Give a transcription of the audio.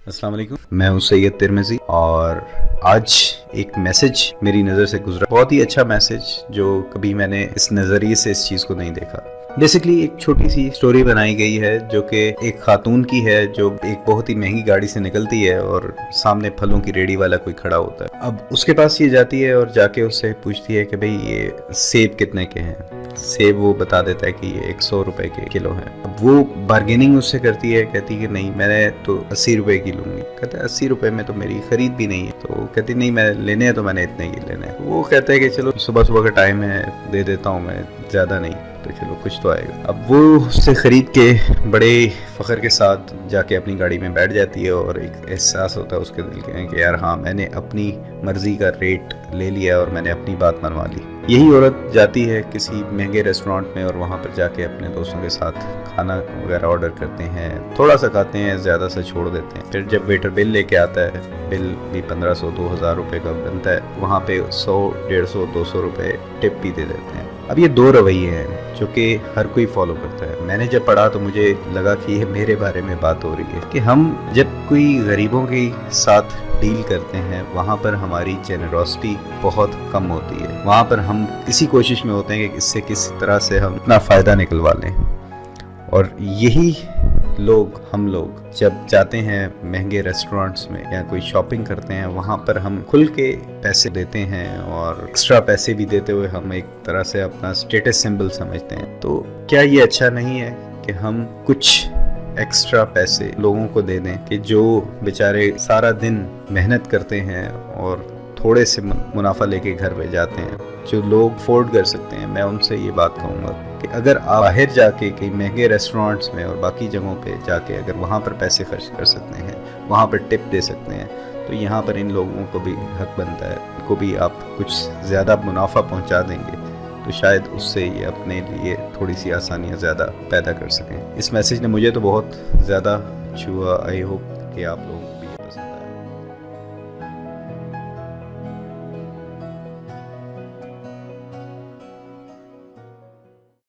अस्सलाम वालेकुम, मैं हूं सैयद तिरमिज़ी और आज एक मैसेज मेरी नज़र से गुजरा, बहुत ही अच्छा मैसेज जो कभी मैंने इस नज़रिए से इस चीज़ को नहीं देखा। बेसिकली एक छोटी सी स्टोरी बनाई गई है जो कि एक खातून की है जो एक बहुत ही महंगी गाड़ी से निकलती है और सामने फलों की रेडी वाला कोई खड़ा होता है। अब उसके पास ये जाती है और जाके उससे पूछती है कि भाई ये सेब कितने के हैं। सेब वो बता देता है कि ये 100 रुपए के किलो है। अब वो बार्गेनिंग उससे करती है, कहती है कि नहीं मैंने तो 80 रुपए की लूंगी। कहता है 80 रुपए में तो मेरी खरीद भी नहीं है। तो कहती नहीं मैं लेने हैं तो मैंने इतने की लेने हैं। वो कहता है कि चलो सुबह सुबह का टाइम है, दे देता हूँ मैं, ज़्यादा नहीं तो चलो कुछ तो आएगा। अब वो उससे ख़रीद के बड़े फ़ख्र के साथ जाके अपनी गाड़ी में बैठ जाती है और एक एहसास होता है उसके दिल के कि यार हाँ मैंने अपनी मर्ज़ी का रेट ले लिया और मैंने अपनी बात मनवा ली। यही औरत जाती है किसी महंगे रेस्टोरेंट में और वहाँ पर जाके अपने दोस्तों के साथ खाना वगैरह ऑर्डर करते हैं, थोड़ा सा खाते हैं, ज़्यादा सा छोड़ देते हैं। फिर जब वेटर बिल लेके आता है, बिल भी 1500-2000 रुपये का बनता है, वहाँ पे 100, 150, 200 रुपये टिप भी दे देते हैं। अब ये दो रवैये हैं जो कि हर कोई फॉलो करता है। मैंने जब पढ़ा तो मुझे लगा कि ये मेरे बारे में बात हो रही है कि हम जब कोई गरीबों के साथ डील करते हैं वहाँ पर हमारी जेनरोसिटी बहुत कम होती है। वहाँ पर हम इसी कोशिश में होते हैं कि इससे किस तरह से हम अपना फ़ायदा निकलवा लें। और यही हम लोग जब जाते हैं महंगे रेस्टोरेंट्स में या कोई शॉपिंग करते हैं, वहाँ पर हम खुल के पैसे देते हैं और एक्स्ट्रा पैसे भी देते हुए हम एक तरह से अपना स्टेटस सिंबल समझते हैं। तो क्या ये अच्छा नहीं है कि हम कुछ एक्स्ट्रा पैसे लोगों को दे दें कि जो बेचारे सारा दिन मेहनत करते हैं और थोड़े से मुनाफा लेके घर पे जाते हैं, जो लोग अफोर्ड कर सकते हैं। मैं उनसे ये बात कहूँगा कि अगर आप बाहर जाके कई महंगे रेस्टोरेंट्स में और बाकी जगहों पे जाके अगर वहाँ पर पैसे खर्च कर सकते हैं, वहाँ पर टिप दे सकते हैं, तो यहाँ पर इन लोगों को भी हक बनता है। इनको भी आप कुछ ज़्यादा मुनाफा पहुँचा देंगे तो शायद उससे ये अपने लिए थोड़ी सी आसानियाँ ज़्यादा पैदा कर सकें। इस मैसेज ने मुझे तो बहुत ज़्यादा छुआ। आई होप कि आप लोग